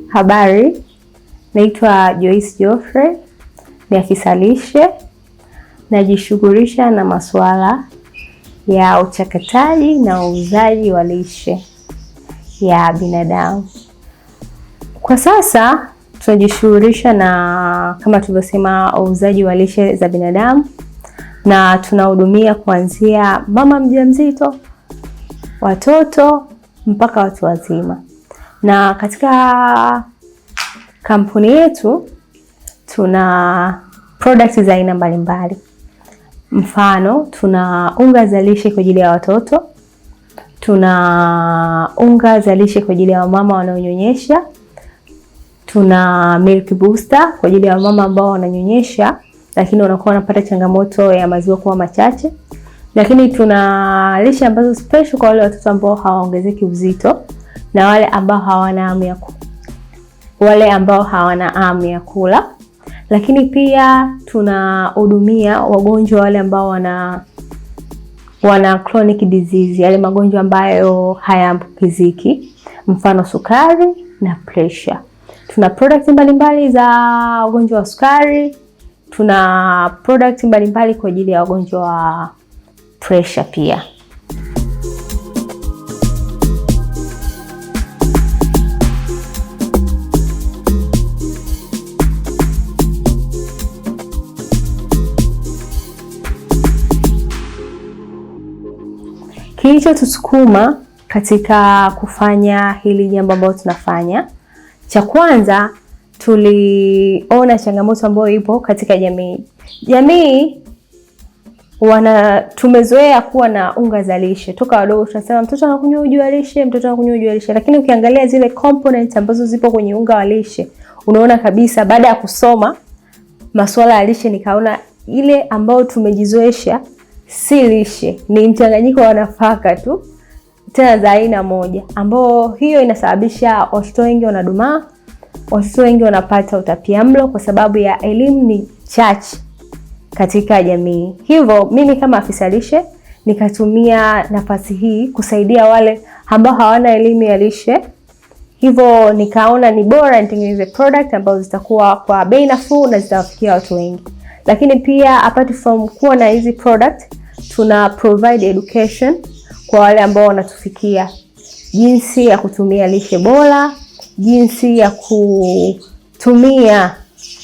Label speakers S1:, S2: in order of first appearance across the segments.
S1: Habari, naitwa Joyce Geoffrey, ni afisa lishe. Najishughulisha na masuala ya uchakataji na uuzaji wa lishe ya binadamu. Kwa sasa tunajishughulisha na kama tulivyosema uuzaji wa lishe za binadamu, na tunahudumia kuanzia mama mjamzito, watoto mpaka watu wazima. Na katika kampuni yetu tuna products za aina mbalimbali. Mfano, tuna unga za lishe kwa ajili ya watoto, tuna unga za lishe kwa ajili ya wamama wanaonyonyesha, tuna milk booster kwa ajili ya wamama ambao wananyonyesha lakini wanakuwa wanapata changamoto ya maziwa kuwa machache. Lakini tuna lishe ambazo special kwa wale watoto ambao hawaongezeki uzito na wale ambao hawana hamu ya kula. Lakini pia tunahudumia wagonjwa wale ambao wana chronic disease, yale magonjwa ambayo hayaambukiziki, mfano sukari na pressure. Tuna products mbalimbali za wagonjwa wa sukari, tuna products mbalimbali kwa ajili ya wagonjwa wa pressure pia. Kilichotusukuma katika kufanya hili jambo ambalo tunafanya, cha kwanza tuliona changamoto ambayo ipo katika jamii. Tumezoea kuwa na unga za lishe. Toka wadogo tunasema mtoto anakunywa uji wa lishe, lakini ukiangalia zile components ambazo zipo kwenye unga wa lishe, unaona kabisa baada ya kusoma masuala ya lishe nikaona ile ambayo tumejizoesha si lishe, ni mchanganyiko wa nafaka tu, tena za aina moja, ambao hiyo inasababisha watoto wengi wanadumaa, watoto wengi wanapata utapiamlo kwa sababu ya elimu ni chache katika jamii. Hivyo mimi kama afisa lishe nikatumia nafasi hii kusaidia wale ambao hawana elimu ya lishe. Hivyo nikaona ni bora nitengeneze product ambazo zitakuwa kwa bei nafuu na zitawafikia watu wengi. Lakini pia apart from kuwa na hizi product, tuna provide education kwa wale ambao wanatufikia, jinsi ya kutumia lishe bora, jinsi ya kutumia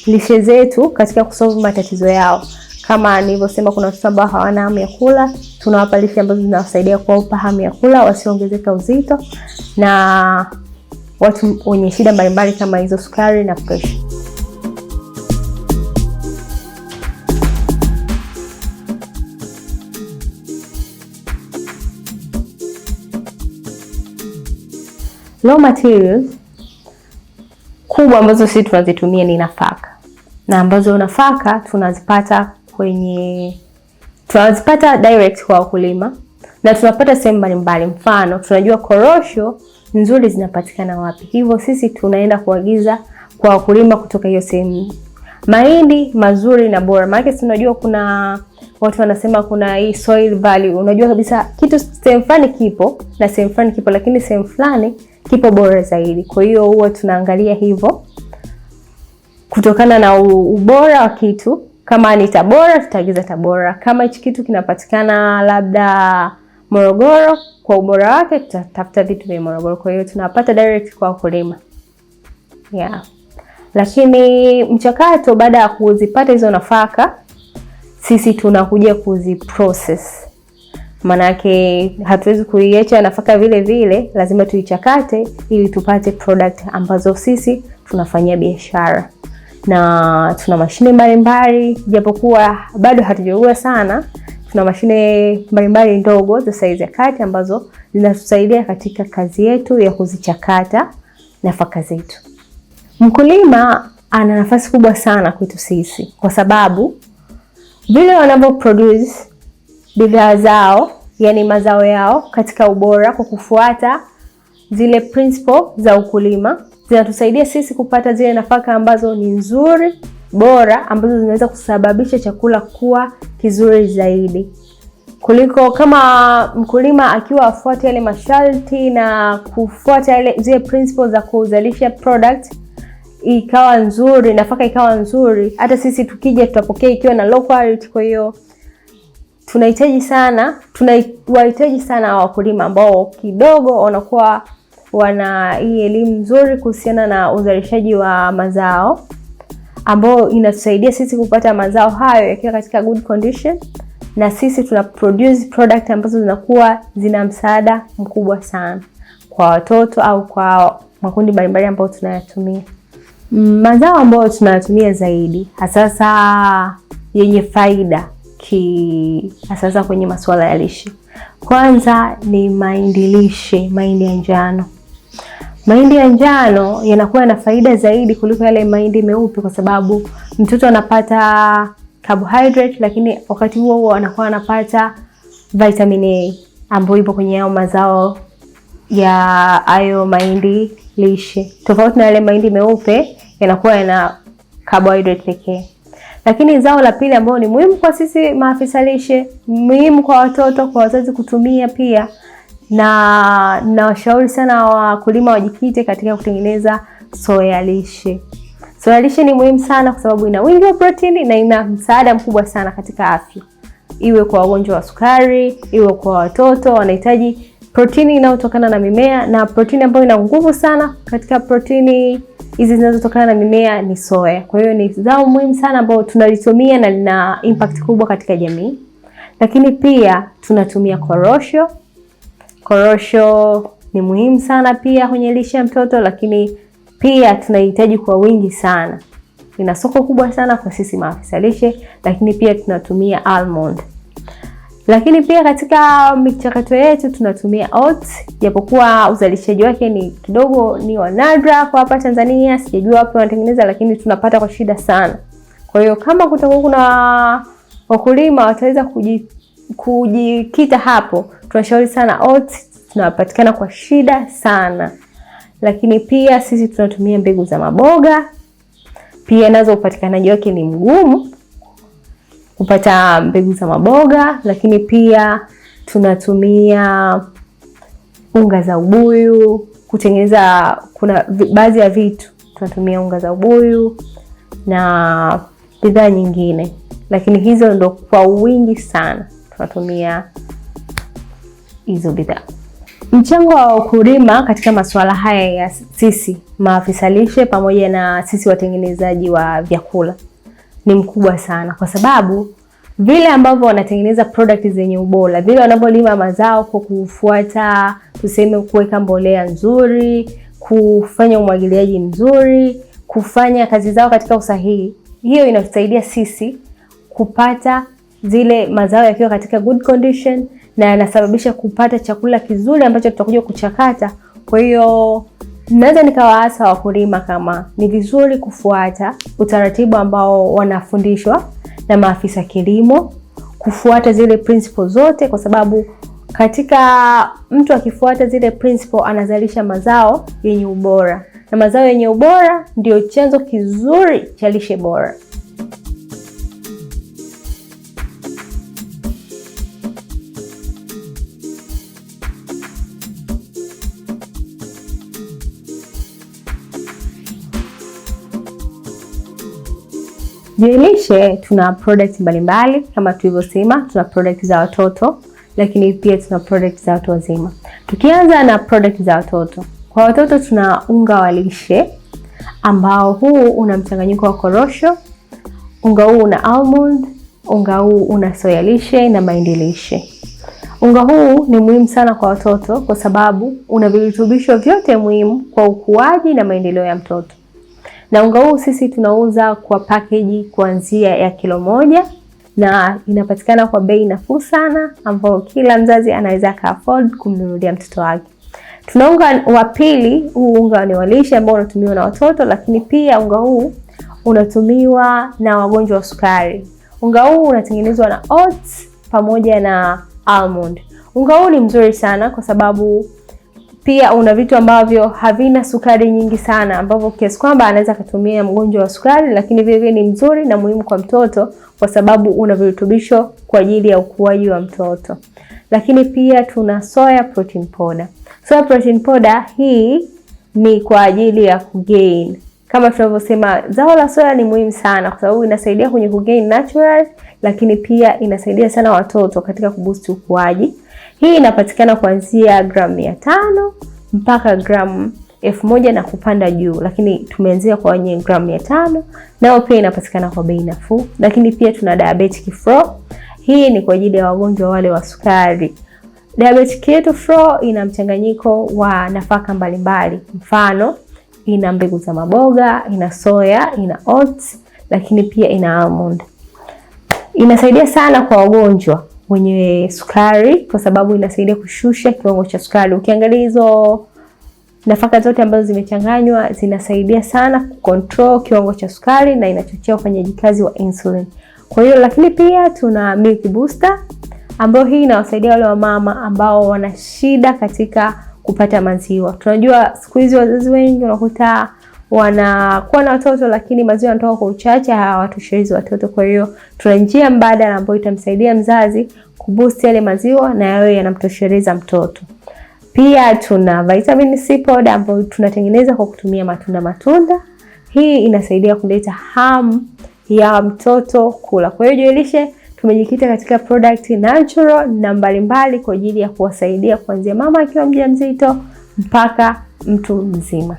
S1: lishe zetu katika kusolve matatizo yao. Kama nilivyosema, kuna watoto ambao hawana hamu ya kula, tunawapa lishe ambazo zinawasaidia kuwapa hamu ya kula, wasiongezeka uzito, na watu wenye shida mbalimbali kama hizo sukari na pressure. Raw materials kubwa ambazo sisi tunazitumia ni nafaka, na ambazo nafaka tunazipata direct kwa wakulima, na tunapata sehemu mbalimbali. Mfano, tunajua korosho nzuri zinapatikana wapi, hivyo sisi tunaenda kuagiza kwa wakulima kutoka hiyo sehemu. Mahindi mazuri na bora, maana tunajua kuna watu wanasema kuna hii soil value, unajua kabisa kitu sehemu fulani kipo na sehemu fulani kipo, lakini sehemu fulani kipo bora zaidi. Kwa hiyo huwa tunaangalia hivyo kutokana na ubora wa kitu. Kama ni Tabora, tutaagiza Tabora. Kama hichi kitu kinapatikana labda Morogoro, kwa ubora wake tutatafuta vitu vya Morogoro. Kwa hiyo tunapata direct kwa wakulima. Lakini mchakato baada ya kuzipata hizo nafaka, sisi tunakuja kuziprocess. Manake hatuwezi kuiacha nafaka vile vile, lazima tuichakate ili tupate product ambazo sisi tunafanyia biashara. Na tuna mashine mbalimbali, japokuwa bado hatujajua sana. Tuna mashine mbalimbali ndogo za size ya kati ambazo zinatusaidia katika kazi yetu ya kuzichakata nafaka zetu. Mkulima ana nafasi kubwa sana kwetu sisi, kwa sababu vile wanavyo produce bidhaa zao, yani mazao yao katika ubora, kwa kufuata zile principle za ukulima, zinatusaidia sisi kupata zile nafaka ambazo ni nzuri, bora, ambazo zinaweza kusababisha chakula kuwa kizuri zaidi. kuliko kama mkulima akiwa afuate yale masharti na kufuata zile principles za kuzalisha product ikawa nzuri, nafaka ikawa nzuri, hata sisi tukija tutapokea ikiwa na low quality. Kwa hiyo tunahitaji sana wakulima ambao kidogo wanakuwa wana hii elimu nzuri kuhusiana na uzalishaji wa mazao, ambao inatusaidia sisi kupata mazao hayo yakiwa katika good condition, na sisi tuna produce product ambazo zinakuwa zina msaada mkubwa sana kwa watoto au kwa makundi mbalimbali ambayo tunayatumia. Mazao ambayo tunayatumia zaidi hasa yenye faida hasa kwenye masuala ya lishe, kwanza ni mahindi lishe, mahindi ya njano. Mahindi ya njano yanakuwa na faida zaidi kuliko yale mahindi meupe, kwa sababu mtoto anapata carbohydrate, lakini wakati huo anakuwa anapata vitamin A ambayo ipo kwenye hao mazao ya hayo mahindi lishe, tofauti na yale mahindi meupe yanakuwa yana carbohydrate pekee. Lakini zao la pili ambalo ni muhimu kwa sisi maafisa lishe, muhimu kwa watoto, kwa wazazi kutumia pia, na washauri sana wakulima wajikite katika kutengeneza soya lishe. Soya lishe ni muhimu sana kwa sababu ina wingi wa protini na ina msaada mkubwa sana katika afya, iwe kwa wagonjwa wa sukari, iwe kwa watoto. Wanahitaji protini inayotokana na mimea, na protini ambayo ina nguvu sana katika protini hizi zinazotokana na mimea ni soya. Kwa hiyo ni zao muhimu sana ambao tunalitumia na lina impact kubwa katika jamii. Lakini pia tunatumia korosho. Korosho ni muhimu sana pia kwenye lishe ya mtoto, lakini pia tunahitaji kwa wingi sana. Ina soko kubwa sana kwa sisi maafisa lishe. Lakini pia tunatumia almond. Lakini pia katika michakato yetu tunatumia oats, japokuwa uzalishaji wake ni kidogo ni wa nadra kwa hapa Tanzania, sijajua wapi wanatengeneza, lakini tunapata kwa shida sana. Kwa hiyo kama kutakuwa kuna wakulima wataweza kujikita hapo, tunashauri sana oats, tunapatikana kwa shida sana. Lakini pia sisi tunatumia mbegu za maboga, pia nazo upatikanaji wake ni mgumu kupata mbegu za maboga. Lakini pia tunatumia unga za ubuyu kutengeneza, kuna baadhi ya vitu tunatumia unga za ubuyu na bidhaa nyingine, lakini hizo ndo kwa wingi sana tunatumia hizo bidhaa. Mchango wa wakulima katika masuala haya ya sisi maafisa lishe pamoja na sisi watengenezaji wa vyakula ni mkubwa sana, kwa sababu vile ambavyo wanatengeneza product zenye ubora, vile wanavyolima mazao kwa kufuata, tuseme, kuweka mbolea nzuri, kufanya umwagiliaji mzuri, kufanya kazi zao katika usahihi, hiyo inatusaidia sisi kupata zile mazao yakiwa katika good condition, na yanasababisha kupata chakula kizuri ambacho tutakuja kuchakata. Kwa hiyo naweza nikawaasa wakulima kama ni vizuri kufuata utaratibu ambao wanafundishwa na maafisa kilimo, kufuata zile principles zote, kwa sababu katika mtu akifuata zile principles anazalisha mazao yenye ubora, na mazao yenye ubora ndio chanzo kizuri cha lishe bora. Lishe tuna product mbalimbali kama tulivyosema, tuna product za watoto, lakini pia tuna product za watu wazima. Tukianza na product za watoto, kwa watoto tuna unga wa lishe ambao huu una mchanganyiko wa korosho, unga huu una almond, unga huu una soya lishe na mahindi lishe. Unga huu ni muhimu sana kwa watoto kwa sababu una virutubisho vyote muhimu kwa ukuaji na maendeleo ya mtoto. Na unga huu sisi tunauza kwa package kuanzia ya kilo 1 na inapatikana kwa bei nafuu sana, ambao kila mzazi anaweza ka-afford kumnunulia mtoto wake. Tuna unga wa pili, huu unga ni wa lishe ambao unatumiwa na watoto, lakini pia unga huu unatumiwa na wagonjwa wa sukari. Unga huu unatengenezwa na oats pamoja na almond. Unga huu ni mzuri sana kwa sababu Pia una vitu ambavyo havina sukari nyingi sana, ambavyo kiasi kwamba anaweza kutumia mgonjwa wa sukari, lakini vile vile ni mzuri na muhimu kwa mtoto kwa sababu una virutubisho kwa ajili ya ukuaji wa mtoto. Lakini pia tuna soya protein powder. Soya protein powder hii ni kwa ajili ya kugain. Kama tunavyosema, zao la soya ni muhimu sana kwa sababu inasaidia kwenye kugain natural, lakini pia inasaidia sana watoto katika kuboost ukuaji. Hii inapatikana kuanzia gramu 500 mpaka gramu 1000 na kupanda juu, lakini tumeanzia kwa wenye gramu 500. Nao pia inapatikana kwa bei nafuu. Lakini pia tuna diabetic flo. Hii ni kwa ajili ya wagonjwa wale wa sukari. Diabetic keto flo ina mchanganyiko wa nafaka mbalimbali. Mfano, ina mbegu za maboga, ina soya, ina oats, lakini pia ina almond. Inasaidia sana kwa wagonjwa wenye sukari kwa sababu inasaidia kushusha kiwango cha sukari. Ukiangalia hizo nafaka zote ambazo zimechanganywa zinasaidia sana kucontrol kiwango cha sukari na inachochea ufanyaji kazi wa insulin. Kwa hiyo, lakini pia tuna milk booster ambayo hii inawasaidia wale wamama ambao wana shida katika kupata maziwa. Tunajua siku hizi wazazi wengi unakuta wanakuwa na watoto lakini maziwa yanatoka kwa uchache, hawatoshelezi watoto. Kwa hiyo tuna njia mbadala ambayo itamsaidia mzazi kuboost yale maziwa na yawe yanamtosheleza mtoto. Pia tuna vitamin C powder ambayo tunatengeneza kwa kutumia matunda. Hii inasaidia kuleta hamu ya mtoto kula. Kwa hiyo Joy Lishe tumejikita katika product natural na mbalimbali kwa ajili ya kuwasaidia kuanzia mama akiwa mjamzito mpaka mtu mzima.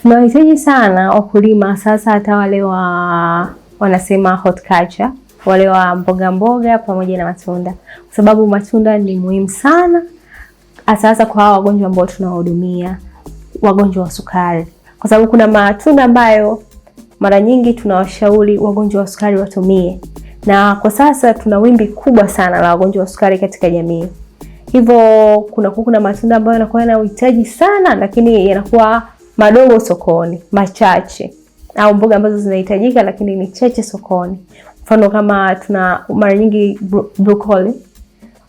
S1: Tunahitaji sana wakulima sasa, hata wale wanasema horticulture, wale wa mboga pamoja na matunda, kwa sababu matunda ni muhimu sana hasa kwa hao wagonjwa ambao tunawahudumia, wagonjwa wa sukari, kwa sababu kuna matunda ambayo mara nyingi tunawashauri wagonjwa wa sukari watumie, na kwa sasa tuna wimbi kubwa sana la wagonjwa wa sukari katika jamii. Hivyo kuna matunda ambayo yanakuwa na uhitaji sana lakini yanakuwa madogo sokoni, machache, au mboga ambazo zinahitajika lakini ni chache sokoni. Mfano kama tuna mara nyingi broccoli,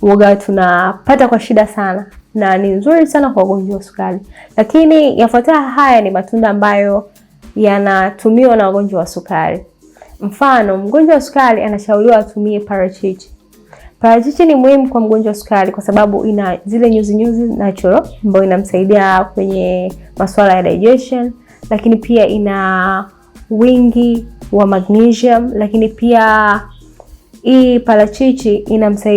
S1: mboga tunapata kwa shida sana na ni nzuri sana kwa wagonjwa wa sukari. Lakini yafuatayo haya ni matunda ambayo yanatumiwa na wagonjwa wa sukari. Mfano, mgonjwa wa sukari anashauriwa atumie parachichi. Parachichi ni muhimu kwa mgonjwa wa sukari kwa sababu ina zile nyuzi natural ambayo inamsaidia kwenye masuala ya digestion, lakini pia ina wingi wa magnesium, lakini pia hii parachichi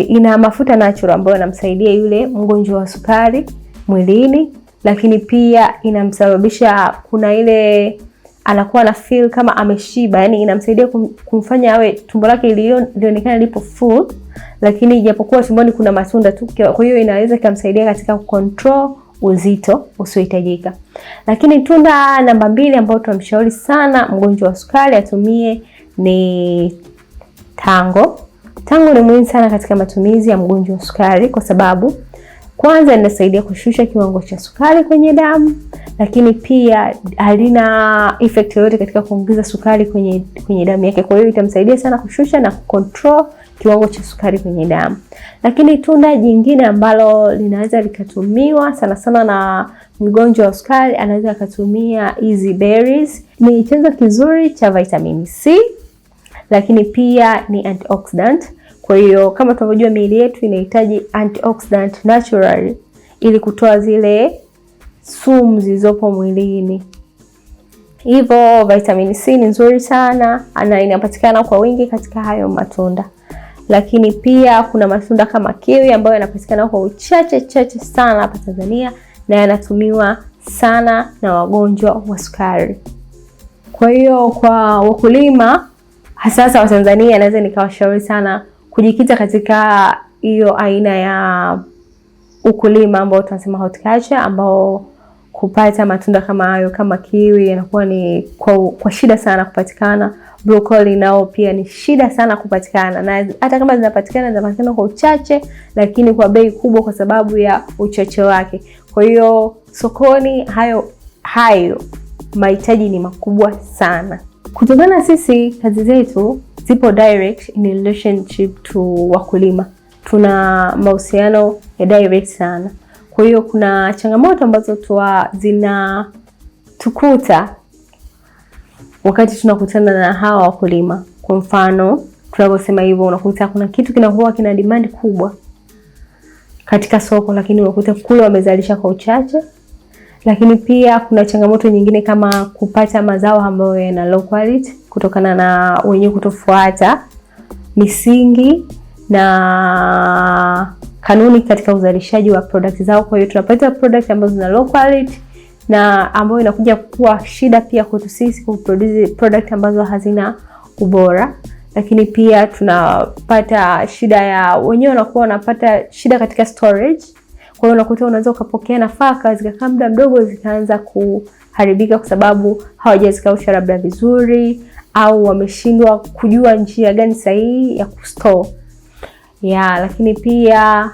S1: ina mafuta natural ambayo inamsaidia yule mgonjwa wa sukari mwilini, lakini pia inamsababisha kuna ile anakuwa na feel kama ameshiba, yani inamsaidia kumfanya awe tumbo lake lionekane lipo full, lakini ijapokuwa tumboni kuna matunda tu. Kwa hiyo inaweza kumsaidia katika control uzito usiohitajika. Lakini tunda namba 2 ambao tunamshauri sana mgonjwa wa sukari atumie ni tango. Tango ni muhimu sana katika matumizi ya mgonjwa wa sukari kwa sababu kwanza inasaidia kushusha kiwango cha sukari kwenye damu, lakini pia halina effect yoyote katika kuongeza sukari kwenye damu yake. Kwa hiyo itamsaidia sana kushusha na control kiwango cha sukari kwenye damu. Lakini tunda jingine ambalo linaweza likatumiwa sana sana na mgonjwa wa sukari, anaweza akatumia easy berries. Ni chanzo kizuri cha vitamin C, lakini pia ni antioxidant. Kwa hiyo kama tunavyojua miili yetu inahitaji antioxidant naturally ili kutoa zile sumu zilizopo mwilini. Hivyo vitamin C ni nzuri sana na inapatikana kwa wingi katika hayo matunda. Lakini pia kuna matunda kama kiwi ambayo yanapatikana kwa uchache sana hapa Tanzania na yanatumiwa sana na wagonjwa wa sukari. Kwa hiyo kwa wakulima hasa wa Tanzania naweza nikawashauri sana kujikita katika hiyo aina ya ukulima ambao tunasema horticulture, ambao kupata matunda kama hayo, kama kiwi yanakuwa ni kwa shida sana kupatikana. Broccoli nao pia ni shida sana kupatikana, na hata kama zinapatikana kwa uchache, lakini kwa bei kubwa kwa sababu ya uchache wake. Kwa hiyo sokoni hayo mahitaji ni makubwa sana. Kutokana sisi kazi zetu zipo direct in relationship to wakulima, tuna mahusiano ya direct sana. Kwa hiyo kuna changamoto ambazo zinatukuta wakati tunakutana na hawa wakulima. Kwa mfano, tunaposema hivyo, unakuta kuna kitu kinakuwa kina demand kubwa katika soko, lakini unakuta kule wamezalisha kwa uchache. Lakini pia kuna changamoto nyingine kama kupata mazao ambayo yana low quality kutokana na wenyewe kutofuata misingi na kanuni katika uzalishaji wa product zao. Kwa hiyo tunapata product ambazo zina low quality na ambayo inakuja kuwa shida pia kwetu sisi kuproduce product ambazo hazina ubora. Lakini pia tunapata shida ya wenyewe wanakuwa wanapata shida katika storage. Kwa hiyo unakuta unaweza ukapokea nafaka zikakaa muda mdogo zikaanza kuharibika kwa sababu hawajazikausha labda vizuri, au wameshindwa kujua njia gani sahihi ya kustore. Lakini pia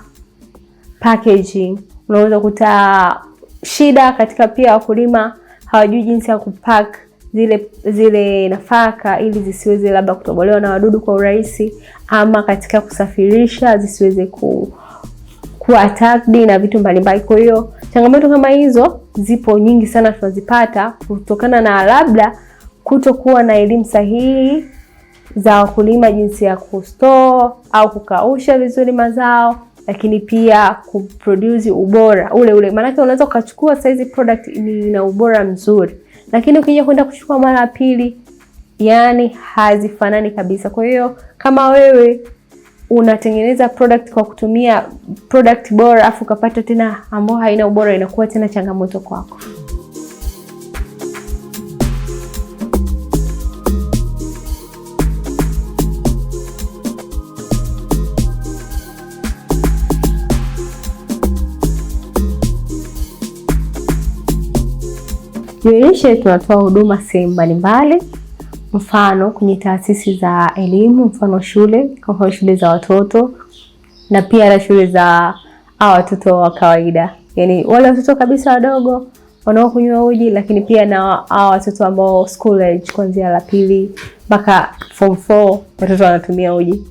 S1: packaging, unaweza kukuta shida katika pia wakulima hawajui jinsi ya kupack zile nafaka ili zisiweze labda kutobolewa na wadudu kwa urahisi, ama katika kusafirisha zisiweze kuwa attacked na vitu mbalimbali. Kwa hiyo changamoto kama hizo zipo nyingi sana, tunazipata kutokana na labda kutokuwa na elimu sahihi za wakulima jinsi ya kustore au kukausha vizuri mazao, lakini pia kuproduce ubora ule. Maana unaweza ukachukua size product ina ubora mzuri, lakini ukija kwenda kuchukua mara ya pili, yani hazifanani kabisa. Kwa hiyo kama wewe unatengeneza product kwa kutumia product bora afu ukapata tena ambayo haina ubora, inakuwa tena changamoto kwako. Juelishe tunatoa huduma sehemu mbalimbali, mfano kwenye taasisi za elimu, mfano shule, kama shule za watoto na pia na shule za watoto wa kawaida, yani wale watoto kabisa wadogo wanaokunywa uji, lakini pia na watoto ambao school age kuanzia la pili mpaka form 4 watoto wanatumia uji.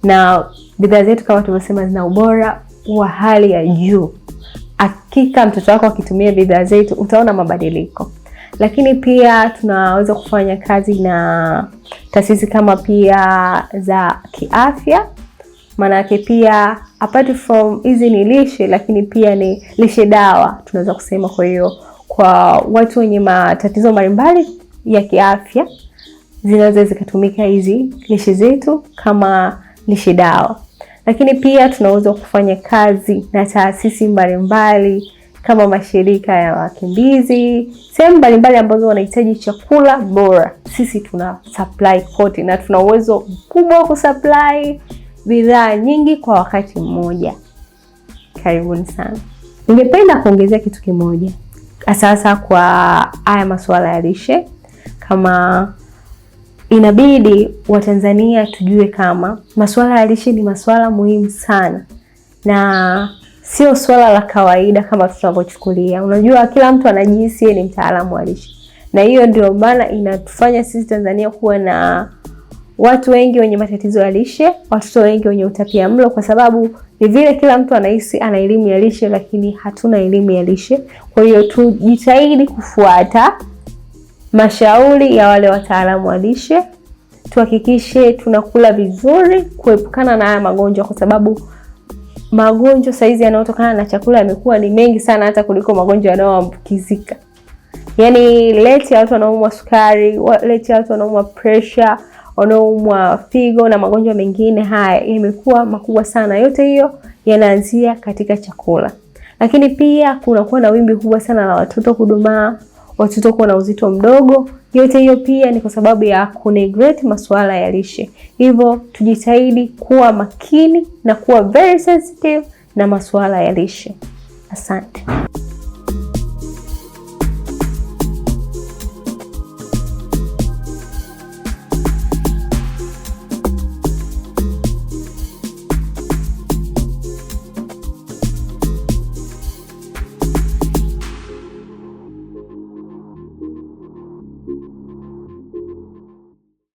S1: Na bidhaa zetu kama tumesema zina ubora wa hali ya juu. Hakika mtoto wako akitumia bidhaa zetu utaona mabadiliko. Lakini pia tunaweza kufanya kazi na taasisi kama pia za kiafya. Maana yake pia apart from hizi ni lishe, lakini pia ni lishe dawa tunaweza kusema. Kwa hiyo kwa watu wenye matatizo mbalimbali ya kiafya zinaweza zikatumika hizi lishe zetu kama lishe dawa. Lakini pia tunaweza kufanya kazi na taasisi mbalimbali kama mashirika ya wakimbizi, sehemu mbalimbali ambazo wanahitaji chakula bora. Sisi tuna supply kote na tuna uwezo mkubwa wa kusupply bidhaa nyingi kwa wakati mmoja. Karibuni sana. Ningependa kuongezea kitu kimoja. Sasa kwa haya masuala ya lishe, kama inabidi Watanzania tujue kama masuala ya lishe ni masuala muhimu sana na sio swala la kawaida kama tunavyochukulia. Unajua kila mtu anajihisi yeye ni mtaalamu wa lishe, na hiyo ndio maana inatufanya sisi Tanzania kuwa na watu wengi wenye matatizo ya lishe, watoto wengi wenye utapiamlo, kwa sababu ni vile kila mtu anahisi ana elimu ya lishe lakini hatuna elimu ya lishe. Kwa hiyo tujitahidi kufuata mashauri ya wale wataalamu wa lishe, tuhakikishe tunakula vizuri kuepukana na haya magonjwa, kwa sababu magonjwa saizi yanayotokana na chakula yamekuwa ni mengi sana hata kuliko magonjwa yanayoambukizika. Yaani leti ya watu wanaumwa sukari, leti ya watu wanaumwa pressure, wanaumwa figo na magonjwa mengine haya yamekuwa makubwa sana. Yote hiyo yanaanzia katika chakula. Lakini pia kunakuwa na wimbi kubwa sana la watoto kudumaa, watoto kuwa na uzito mdogo. Yote hiyo pia ni kwa sababu ya kuneglect masuala ya lishe. Hivyo tujitahidi kuwa makini na kuwa very sensitive na masuala ya lishe. Asante.